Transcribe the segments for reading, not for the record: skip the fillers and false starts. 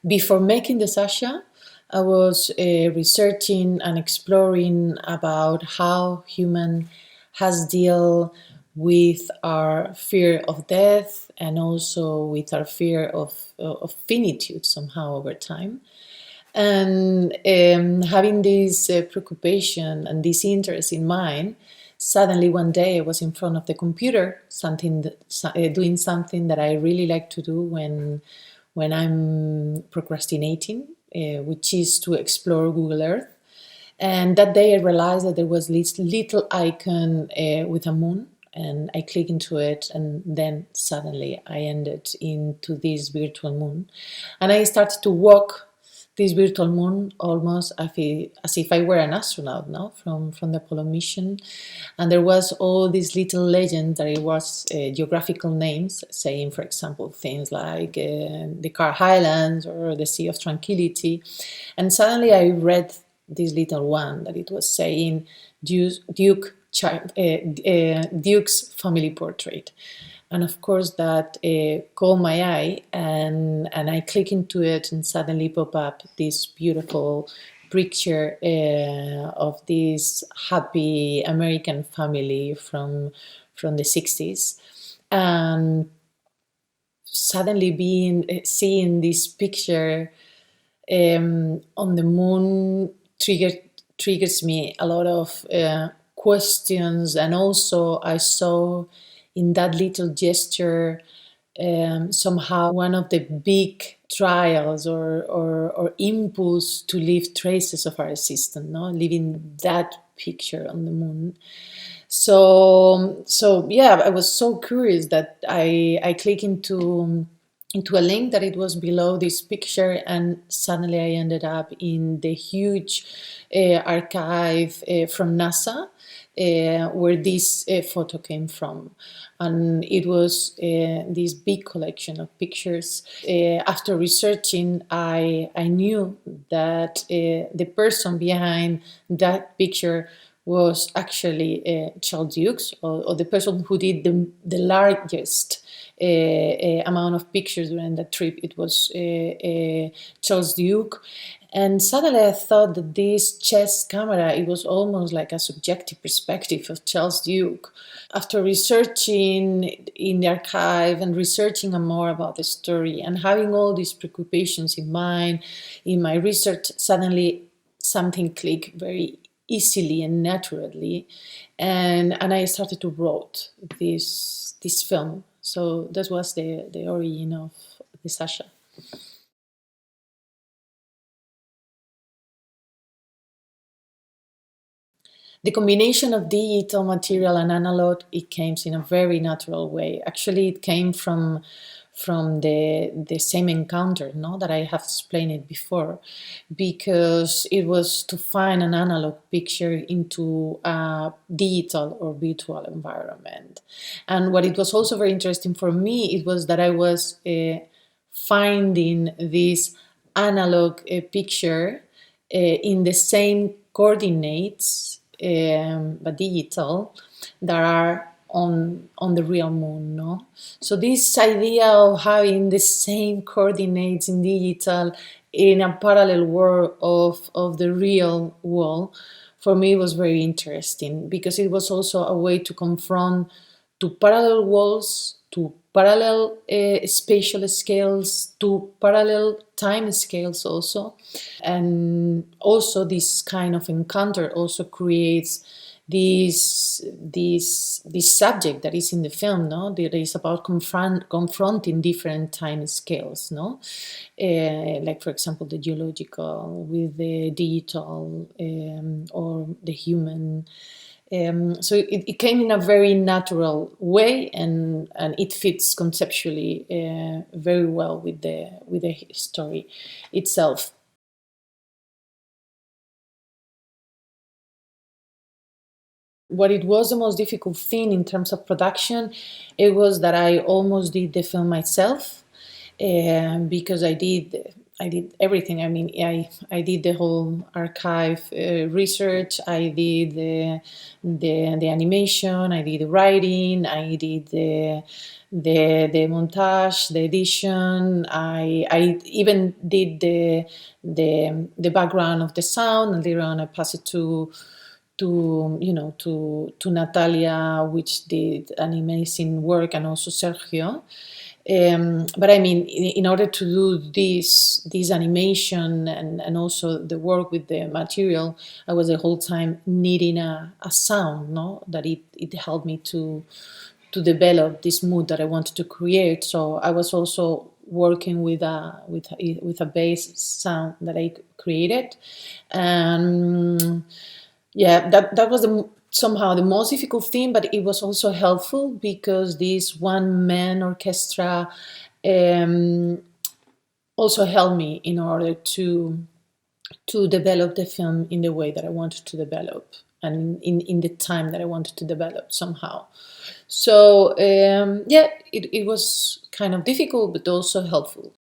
Before making the Sasha, I was researching and exploring about how human has deal with our fear of death and also with our fear of finitude somehow over time. And having this preoccupation and this interest in mind, suddenly one day I was in front of the computer, doing something that I really like to do when I'm procrastinating, which is to explore Google Earth. And that day I realized that there was this little icon with a moon, and I clicked into it, and then suddenly I ended into this virtual moon. And I started to walk this virtual moon almost as if I were an astronaut now from the Apollo mission. And there was all these little legends that it was geographical names, saying, for example, things like the Car Highlands or the Sea of Tranquility. And suddenly I read this little one that it was saying Duke's family portrait. And of course that caught my eye, and I click into it, and suddenly pop up this beautiful picture of this happy American family from the 60s. And suddenly seeing this picture on the moon triggers me a lot of questions. And also I saw in that little gesture somehow one of the big trials or impulse to leave traces of our existence, no, leaving that picture on the moon. So yeah, I was so curious that I clicked into a link that it was below this picture, and suddenly I ended up in the huge archive from NASA, where this photo came from. And it was this big collection of pictures. After researching, I knew that the person behind that picture was actually Charles Dukes, or the person who did the largest amount of pictures during that trip. It was Charles Duke. And suddenly I thought that this chest camera, it was almost like a subjective perspective of Charles Duke. After researching in the archive and researching more about the story and having all these preoccupations in mind, in my research, suddenly something clicked very easily and naturally, and I started to write this film. So that was the origin of the Sasha. The combination of digital material and analog, it came in a very natural way. Actually, it came from the same encounter, no, that I have explained it before, because it was to find an analog picture into a digital or virtual environment. And what it was also very interesting for me, it was that I was finding this analog picture in the same coordinates, but digital, that are on the real moon, no? So this idea of having the same coordinates in digital in a parallel world of the real world, for me was very interesting, because it was also a way to confront to parallel worlds, to parallel spatial scales, to parallel time scales also. And also this kind of encounter also creates this subject that is in the film, no, that is about confronting different time scales, no, like for example the geological with the digital, or the human. So it came in a very natural way, and it fits conceptually very well with the story itself. What it was the most difficult thing in terms of production, it was that I almost did the film myself. because I did everything. I mean, I did the whole archive research. I did the animation. I did the writing. I did the montage, the edition. I even did the background of the sound, and later on I passed it to Natalia, which did an amazing work, and also Sergio. But I mean, in order to do this animation and also the work with the material, I was the whole time needing a sound, no, that it helped me to develop this mood that I wanted to create. So I was also working with a bass sound that I created, and yeah, that was somehow the most difficult thing, but it was also helpful because this one man orchestra um, also helped me in order to develop the film in the way that I wanted to develop, and in the time that I wanted to develop somehow. So yeah, it was kind of difficult, but also helpful.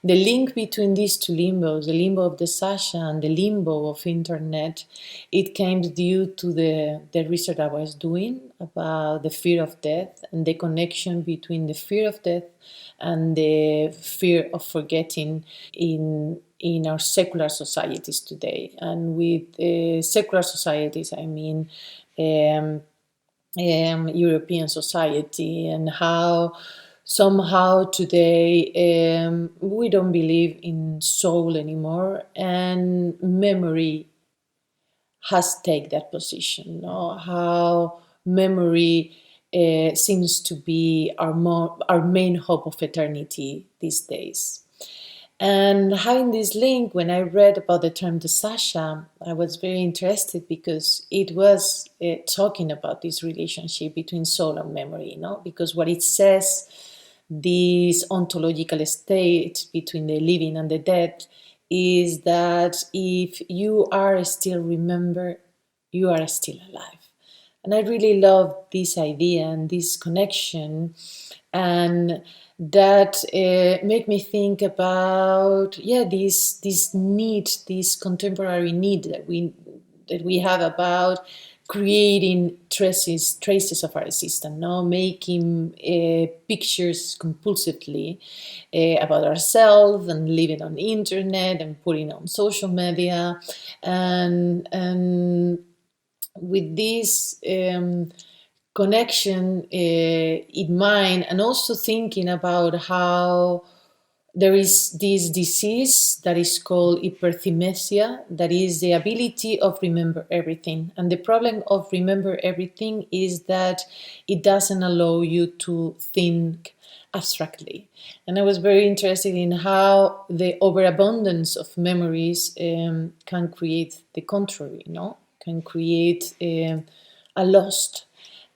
The link between these two limbos, the limbo of the Sasha and the limbo of internet, it came due to the research I was doing about the fear of death and the connection between the fear of death and the fear of forgetting in our secular societies today. And with secular societies, I mean um, European society, and how somehow today we don't believe in soul anymore, and memory has taken that position. No? How memory seems to be our main hope of eternity these days. And having this link, when I read about the term the Sasha, I was very interested because it was talking about this relationship between soul and memory, because what it says, this ontological state between the living and the dead, is that if you are still remember, you are still alive. And I really love this idea and this connection, and that make me think about, yeah, this need, this contemporary need that we have about creating traces of our system, no, making pictures compulsively about ourselves, and living on the internet and putting on social media, and with this connection in mind, and also thinking about how there is this disease that is called hyperthymesia, that is the ability of remember everything. And the problem of remember everything is that it doesn't allow you to think abstractly. And I was very interested in how the overabundance of memories can create the contrary, can create a lost.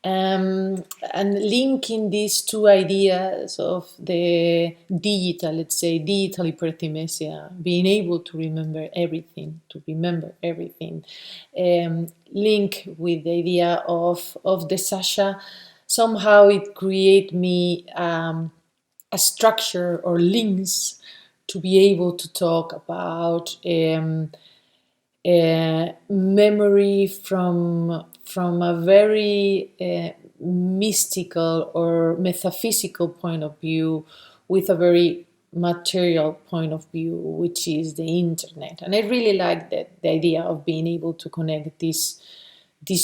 And linking these two ideas of the digital, let's say, digital hyperthymesia, being able to remember everything, link with the idea of the Sasha, somehow it create me a structure or links to be able to talk about memory from a very mystical or metaphysical point of view, with a very material point of view, which is the internet. And I really like that, the idea of being able to connect these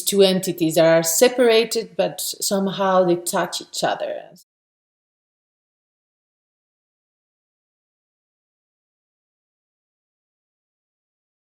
two entities that are separated, but somehow they touch each other.